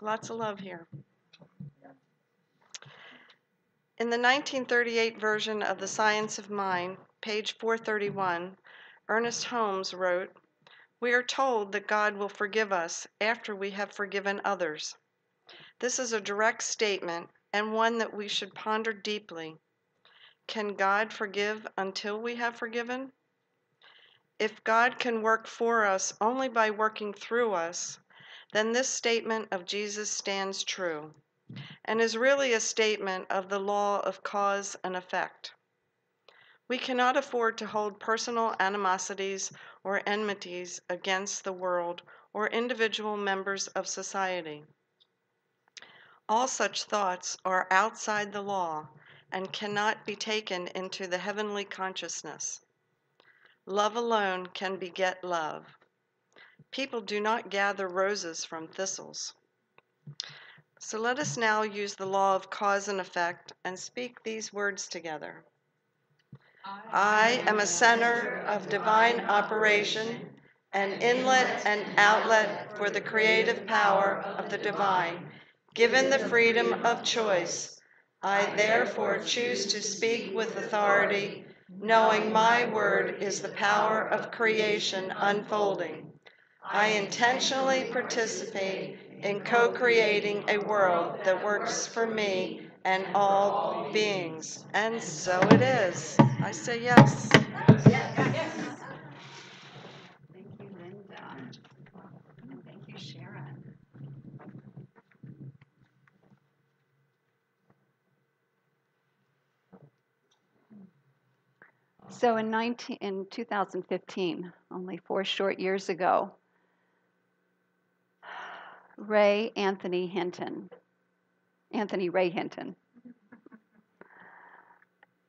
Lots of love here. In the 1938 version of The Science of Mind, page 431, Ernest Holmes wrote, "We are told that God will forgive us after we have forgiven others. This is a direct statement and one that we should ponder deeply. Can God forgive until we have forgiven? If God can work for us only by working through us, then this statement of Jesus stands true and is really a statement of the law of cause and effect. We cannot afford to hold personal animosities or enmities against the world or individual members of society. All such thoughts are outside the law and cannot be taken into the heavenly consciousness. Love alone can beget love. People do not gather roses from thistles." So let us now use the law of cause and effect and speak these words together. I am a center of divine operation, an inlet and outlet for the creative power of the divine. Given the freedom of choice, I therefore choose to speak with authority, knowing my word is the power of creation unfolding. I intentionally participate in co-creating a world that works for me and all beings. And so it is. I say yes. Yes. Thank you, Linda. And thank you, Sharon. So in 2015, only 4 short years ago, Anthony Ray Hinton,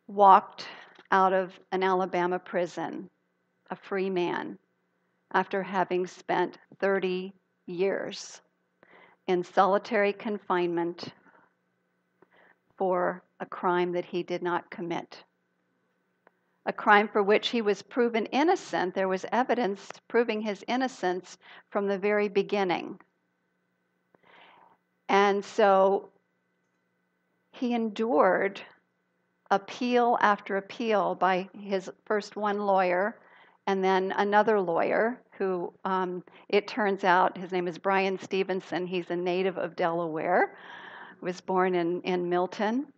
walked out of an Alabama prison, a free man, after having spent 30 years in solitary confinement for a crime that he did not commit. A crime for which he was proven innocent. There was evidence proving his innocence from the very beginning. And so he endured appeal after appeal by his first one lawyer and then another lawyer who, it turns out, his name is Brian Stevenson. He's a native of Delaware, was born in Milton,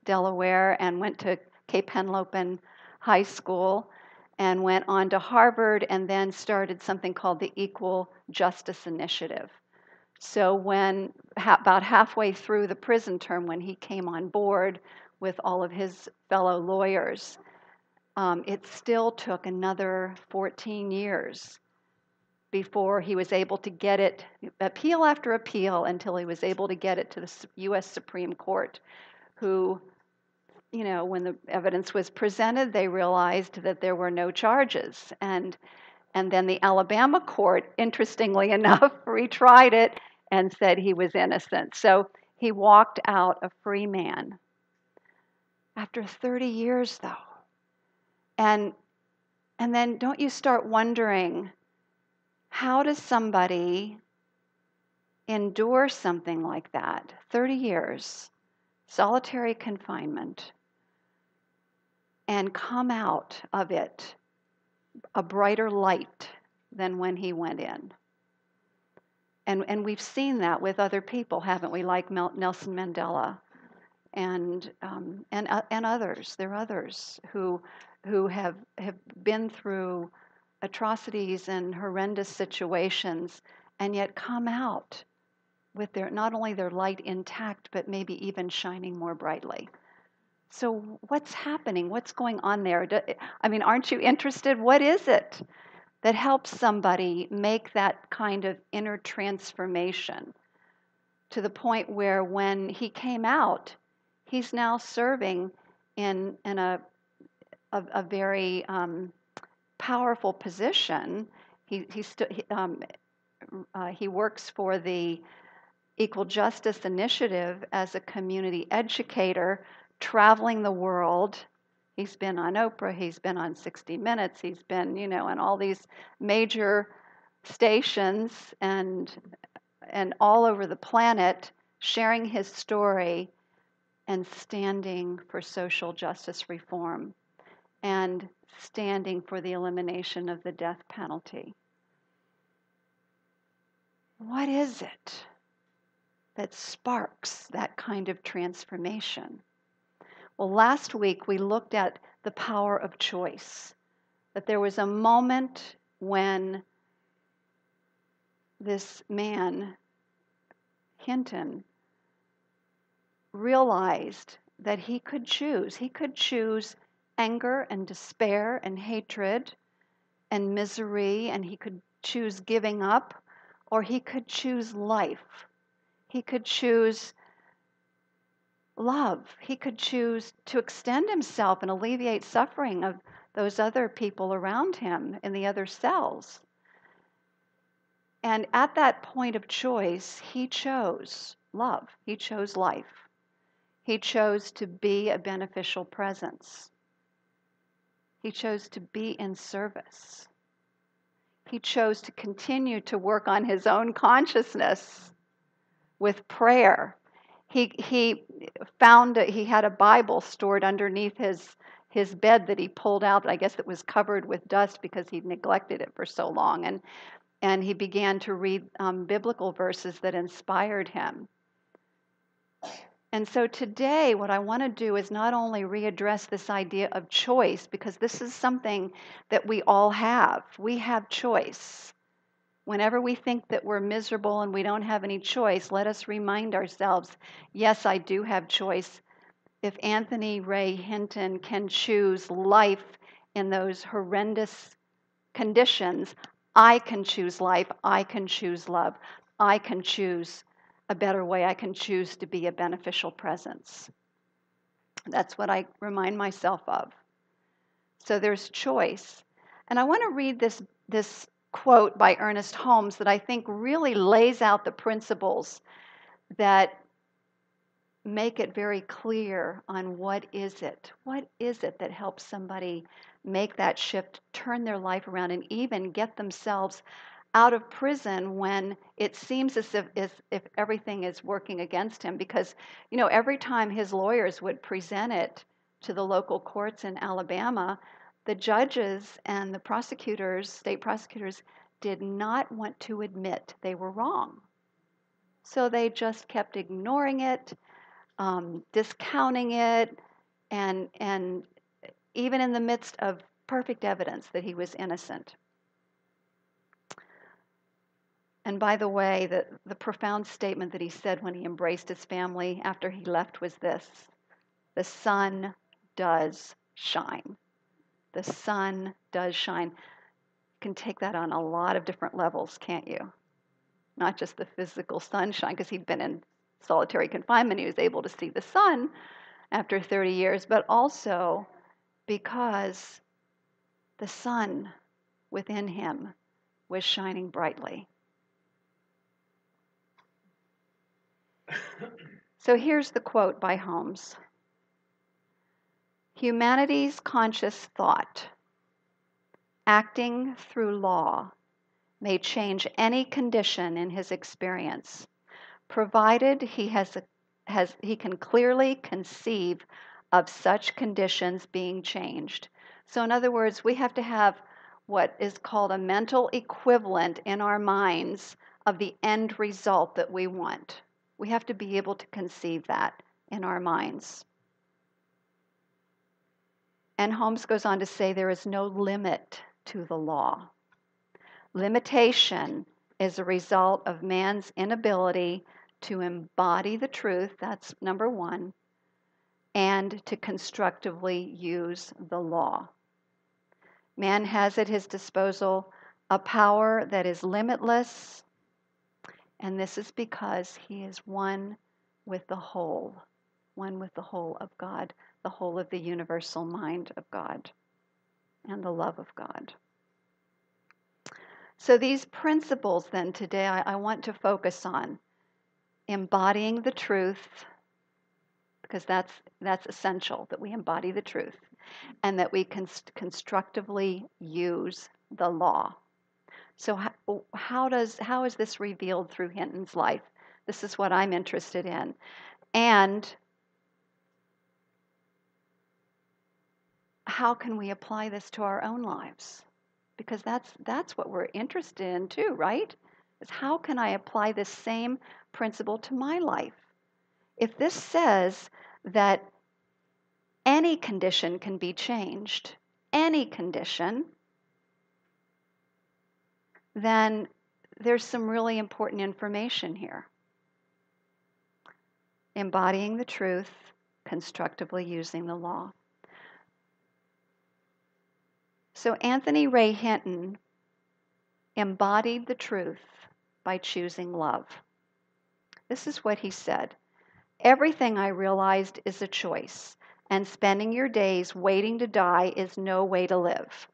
Delaware, and went to Cape Henlopen High School and went on to Harvard and then started something called the Equal Justice Initiative. So when about halfway through the prison term, when he came on board with all of his fellow lawyers, it still took another 14 years before he was able to get it, appeal after appeal, until he was able to get it to the U.S. Supreme Court, who, when the evidence was presented, they realized that there were no charges. And then the Alabama court, interestingly enough, retried it and said he was innocent. So he walked out a free man after 30 years, though. And then don't you start wondering, how does somebody endure something like that? 30 years, solitary confinement, and come out of it a brighter light than when he went in. And we've seen that with other people, haven't we? Like Nelson Mandela and others. There are others who have been through atrocities and horrendous situations and yet come out with not only their light intact, but maybe even shining more brightly. So what's happening? What's going on there? Aren't you interested? What is it that helps somebody make that kind of inner transformation to the point where when he came out, he's now serving in a very powerful position. He works for the Equal Justice Initiative as a community educator, traveling the world. He's been on Oprah, he's been on 60 Minutes, he's been, on all these major stations, and and all over the planet, sharing his story and standing for social justice reform and standing for the elimination of the death penalty. What is it that sparks that kind of transformation? Well, last week we looked at the power of choice, that there was a moment when this man, Hinton, realized that he could choose. He could choose anger and despair and hatred and misery, and he could choose giving up, or he could choose life. He could choose love. He could choose to extend himself and alleviate suffering of those other people around him in the other cells. And at that point of choice, he chose love. He chose life. He chose to be a beneficial presence. He chose to be in service. He chose to continue to work on his own consciousness with prayer. He found he had a Bible stored underneath his bed that he pulled out. I guess it was covered with dust because he'd neglected it for so long. And he began to read biblical verses that inspired him. And so today, what I want to do is not only readdress this idea of choice, because this is something that we all have. We have choice. Whenever we think that we're miserable and we don't have any choice, let us remind ourselves, yes, I do have choice. If Anthony Ray Hinton can choose life in those horrendous conditions, I can choose life. I can choose love. I can choose a better way. I can choose to be a beneficial presence. That's what I remind myself of. So there's choice. And I want to read this quote by Ernest Holmes that I think really lays out the principles that make it very clear on what is it that helps somebody make that shift, turn their life around, and even get themselves out of prison when it seems as if everything is working against him. Because, every time his lawyers would present it to the local courts in Alabama, the judges and the prosecutors, state prosecutors, did not want to admit they were wrong. So they just kept ignoring it, discounting it, and even in the midst of perfect evidence that he was innocent. And by the way, the profound statement that he said when he embraced his family after he left was this: the sun does shine. The sun does shine. You can take that on a lot of different levels, can't you? Not just the physical sunshine, because he'd been in solitary confinement. He was able to see the sun after 30 years, but also because the sun within him was shining brightly. So here's the quote by Holmes. Humanity's conscious thought, acting through law, may change any condition in his experience, provided he can clearly conceive of such conditions being changed. So in other words, we have to have what is called a mental equivalent in our minds of the end result that we want. We have to be able to conceive that in our minds. And Holmes goes on to say there is no limit to the law. Limitation is a result of man's inability to embody the truth, that's number one, and to constructively use the law. Man has at his disposal a power that is limitless, and this is because he is one with the whole of God, the whole of the universal mind of God, and the love of God. So these principles then today I want to focus on embodying the truth, because that's essential, that we embody the truth, and that we constructively use the law. So how is this revealed through Hinton's life? This is what I'm interested in. And how can we apply this to our own lives? Because that's what we're interested in too, right? Is how can I apply this same principle to my life? If this says that any condition can be changed, any condition, then there's some really important information here. Embodying the truth, constructively using the law. So Anthony Ray Hinton embodied the truth by choosing love. This is what he said. Everything I realized is a choice, and spending your days waiting to die is no way to live.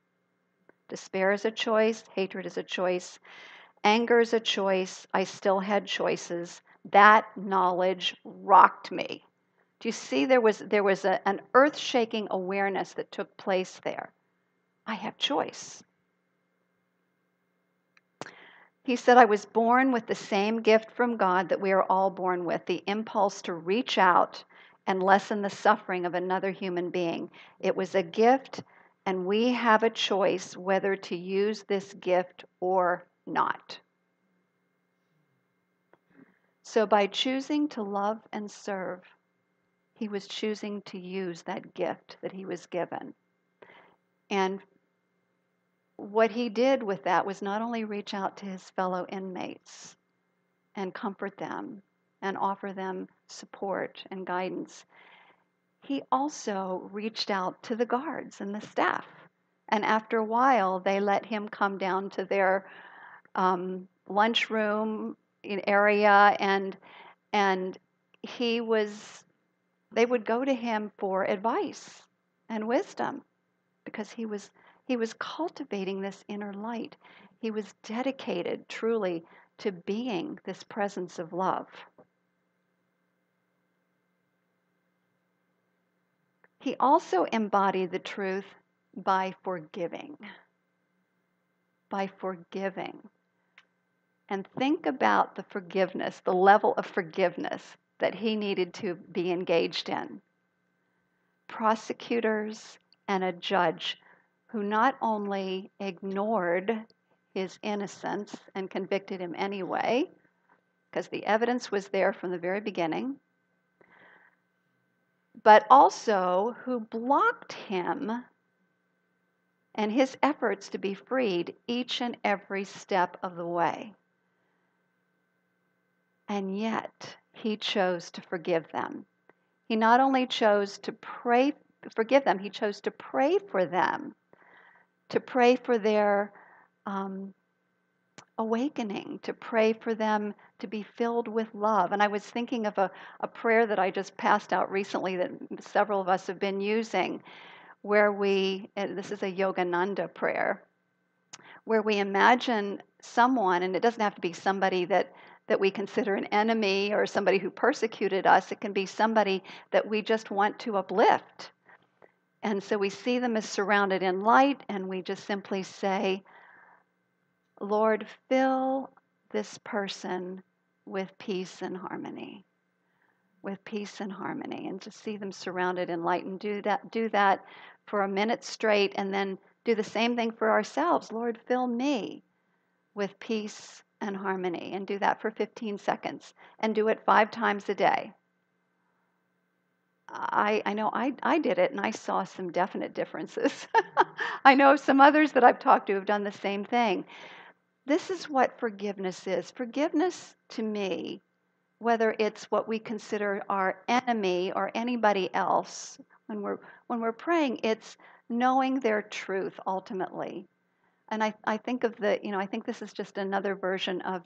Despair is a choice, hatred is a choice, anger is a choice. I still had choices. That knowledge rocked me. Do you see there was an earth-shaking awareness that took place there? I have choice. He said, I was born with the same gift from God that we are all born with, the impulse to reach out and lessen the suffering of another human being. It was a gift, and we have a choice whether to use this gift or not. So by choosing to love and serve, he was choosing to use that gift that he was given. And what he did with that was not only reach out to his fellow inmates and comfort them and offer them support and guidance, he also reached out to the guards and the staff. And after a while, they let him come down to their lunchroom area, and they would go to him for advice and wisdom because he was cultivating this inner light. He was dedicated truly to being this presence of love. He also embodied the truth by forgiving. By forgiving. And think about the forgiveness, the level of forgiveness that he needed to be engaged in. Prosecutors and a judge who not only ignored his innocence and convicted him anyway, because the evidence was there from the very beginning, but also who blocked him and his efforts to be freed each and every step of the way. And yet, he chose to forgive them. He not only chose to forgive them, he chose to pray for them, to pray for their awakening, to pray for them to be filled with love. And I was thinking of a prayer that I just passed out recently that several of us have been using, where this is a Yogananda prayer, where we imagine someone, and it doesn't have to be somebody that we consider an enemy or somebody who persecuted us. It can be somebody that we just want to uplift. And so we see them as surrounded in light, and we just simply say, Lord, fill this person with peace and harmony. With peace and harmony. And just see them surrounded in light, and do that for a minute straight, and then do the same thing for ourselves. Lord, fill me with peace and harmony, and do that for 15 seconds, and do it 5 times a day. I know I did it, and I saw some definite differences. I know some others that I've talked to have done the same thing. This is what forgiveness is. Forgiveness to me, whether it's what we consider our enemy or anybody else, when we're praying, it's knowing their truth ultimately. And I think of I think this is just another version of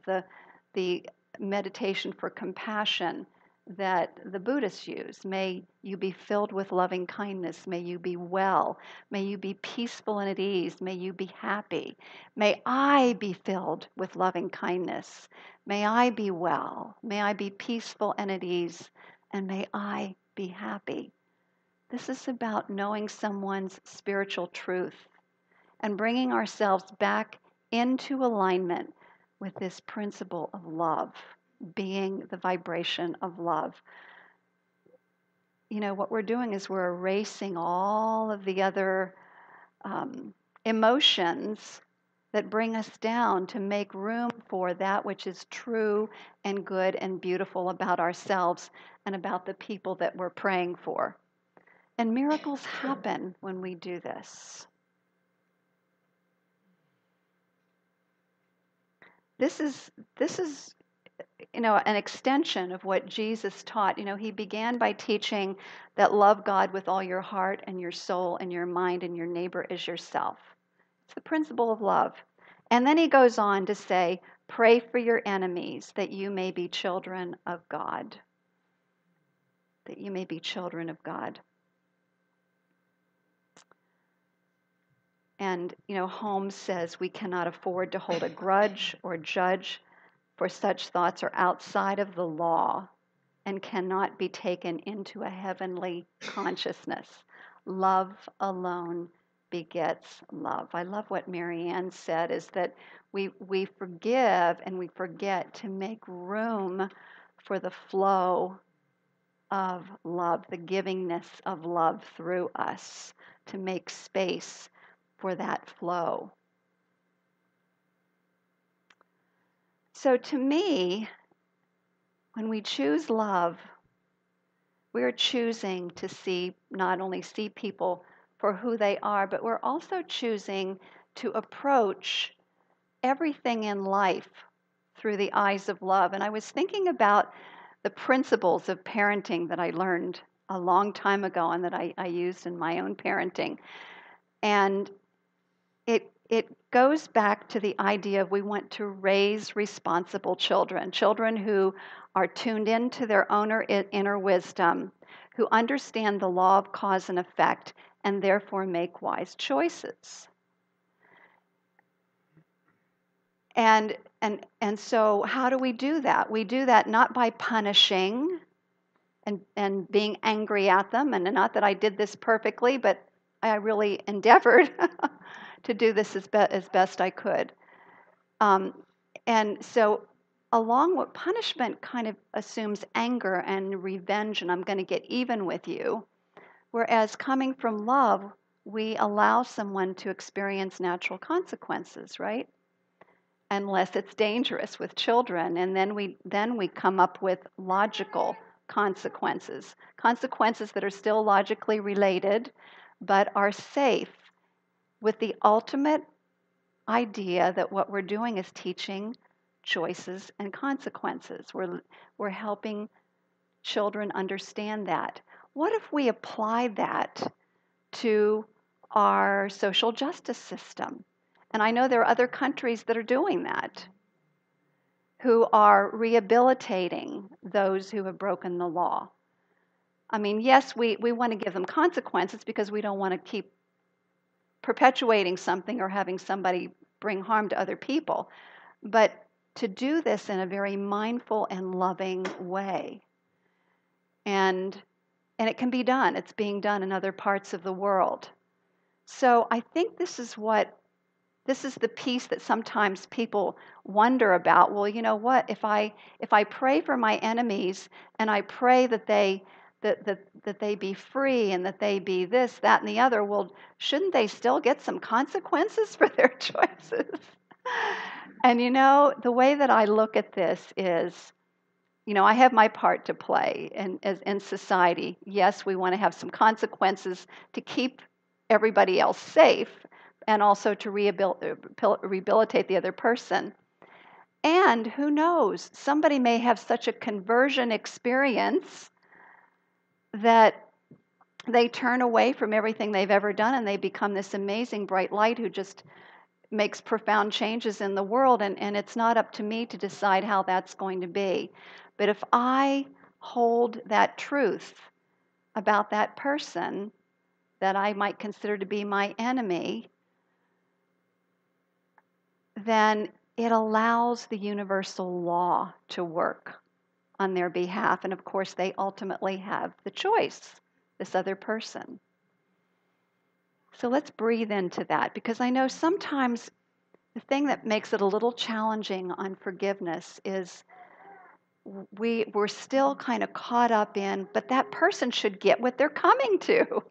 the meditation for compassion that the Buddhists use. May you be filled with loving kindness. May you be well. May you be peaceful and at ease. May you be happy. May I be filled with loving kindness. May I be well. May I be peaceful and at ease. And may I be happy. This is about knowing someone's spiritual truth and bringing ourselves back into alignment with this principle of love, being the vibration of love. What we're doing is we're erasing all of the other emotions that bring us down to make room for that which is true and good and beautiful about ourselves and about the people that we're praying for. And miracles happen when we do this. This is an extension of what Jesus taught. He began by teaching that love God with all your heart and your soul and your mind and your neighbor as yourself. It's the principle of love. And then he goes on to say, pray for your enemies that you may be children of God. That you may be children of God. And, Holmes says we cannot afford to hold a grudge or judge, for such thoughts are outside of the law and cannot be taken into a heavenly consciousness. Love alone begets love. I love what Marianne said, is that we forgive and we forget to make room for the flow of love, the givingness of love through us, to make space for that flow. So to me, when we choose love, we are choosing to not only see people for who they are, but we're also choosing to approach everything in life through the eyes of love. And I was thinking about the principles of parenting that I learned a long time ago and that I used in my own parenting. And it goes back to the idea of we want to raise responsible children who are tuned into their own inner wisdom, who understand the law of cause and effect, and therefore make wise choices. And so how do we do that? We do that not by punishing and being angry at them, and not that I did this perfectly, but I really endeavored to do this as best I could. And so along with punishment kind of assumes anger and revenge, and I'm going to get even with you. Whereas coming from love, we allow someone to experience natural consequences, right? Unless it's dangerous with children. And then we come up with logical consequences that are still logically related, but are safe, with the ultimate idea that what we're doing is teaching choices and consequences. We're helping children understand that. What if we applied that to our social justice system? And I know there are other countries that are doing that, who are rehabilitating those who have broken the law. I mean, yes, we want to give them consequences because we don't want to keep perpetuating something or having somebody bring harm to other people, but to do this in a very mindful and loving way. And it can be done. It's being done in other parts of the world. So I think this is the piece that sometimes people wonder about. Well, you know what? If I pray for my enemies and I pray that they be free and that they be this, that, and the other, well, shouldn't they still get some consequences for their choices? And the way that I look at this is, I have my part to play in society. Yes, we want to have some consequences to keep everybody else safe and also to rehabilitate the other person. And who knows, somebody may have such a conversion experience that they turn away from everything they've ever done and they become this amazing bright light who just makes profound changes in the world. And it's not up to me to decide how that's going to be. But if I hold that truth about that person that I might consider to be my enemy, then it allows the universal law to work on their behalf. And of course, they ultimately have the choice, this other person. So let's breathe into that, because I know sometimes The thing that makes it a little challenging on forgiveness is we're still kind of caught up in, but that person should get what they're coming to.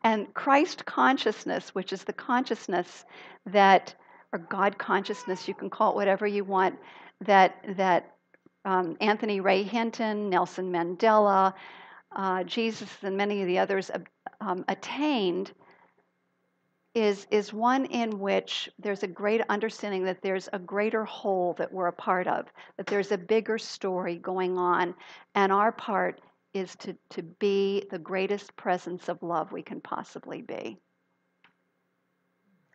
And Christ consciousness, which is the consciousness that, or God consciousness, you can call it whatever you want, that Anthony Ray Hinton, Nelson Mandela, Jesus, and many of the others attained, is one in which there's a great understanding that there's a greater whole that we're a part of, that there's a bigger story going on, and our part is to be the greatest presence of love we can possibly be.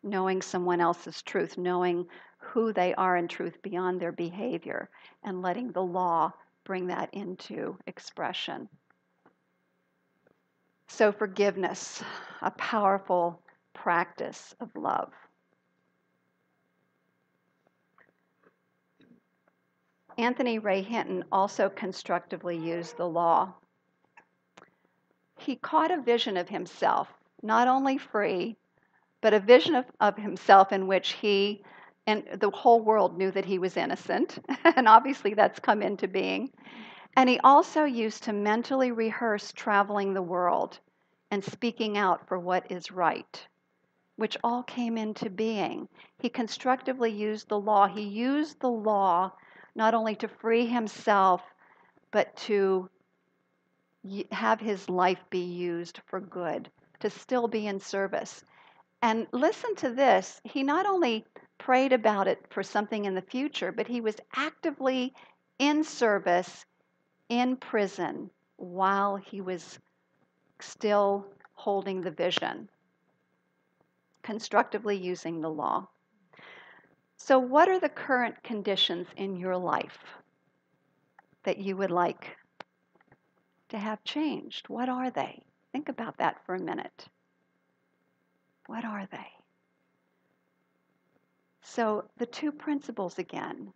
Knowing someone else's truth, knowing who they are in truth beyond their behavior, and letting the law bring that into expression. So forgiveness, a powerful practice of love. Anthony Ray Hinton also constructively used the law. He caught a vision of himself, not only free, but a vision of himself in which he and the whole world knew that he was innocent. And obviously that's come into being. And he also used to mentally rehearse traveling the world and speaking out for what is right, which all came into being. He constructively used the law. He used the law not only to free himself, but to have his life be used for good, to still be in service. And listen to this, he not only prayed about it for something in the future, but he was actively in service in prison while he was still holding the vision, constructively using the law. So what are the current conditions in your life that you would like to have changed? What are they? Think about that for a minute. What are they? So the two principles again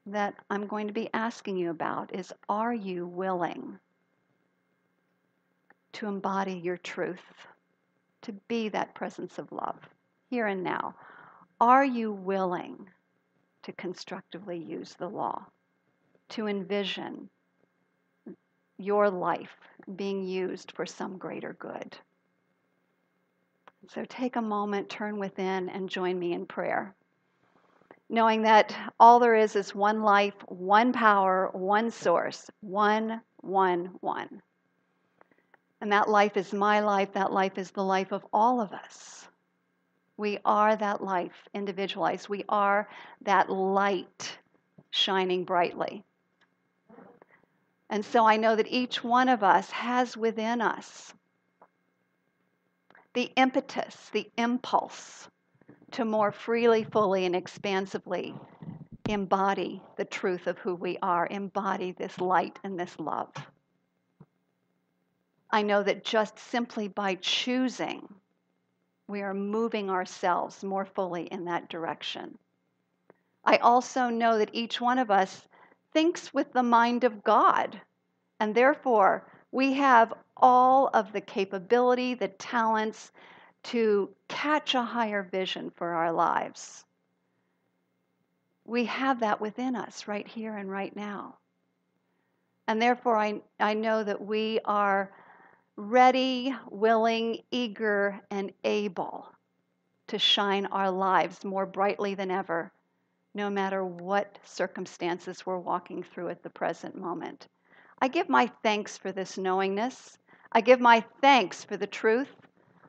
that I'm going to be asking you about is, are you willing to embody your truth, to be that presence of love here and now? Are you willing to constructively use the law, to envision your life being used for some greater good? So take a moment, turn within, and join me in prayer, knowing that all there is one life, one power, one source, one. And that life is my life, that life is the life of all of us. We are that life individualized. We are that light shining brightly. And so I know that each one of us has within us the impetus, the impulse to more freely, fully, and expansively embody the truth of who we are, embody this light and this love. I know that just simply by choosing, we are moving ourselves more fully in that direction. I also know that each one of us thinks with the mind of God, and therefore we have all of the capability, the talents to catch a higher vision for our lives. We have that within us right here and right now. And therefore I know that we are ready, willing, eager, and able to shine our lives more brightly than ever, no matter what circumstances we're walking through at the present moment. I give my thanks for this knowingness. I give my thanks for the truth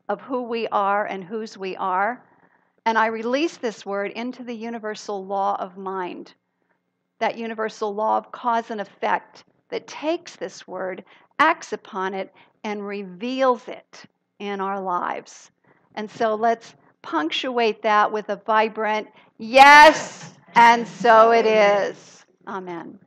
of who we are and whose we are. And I release this word into the universal law of mind, that universal law of cause and effect that takes this word, acts upon it, and reveals it in our lives. And so let's punctuate that with a vibrant yes, and so it is. Amen.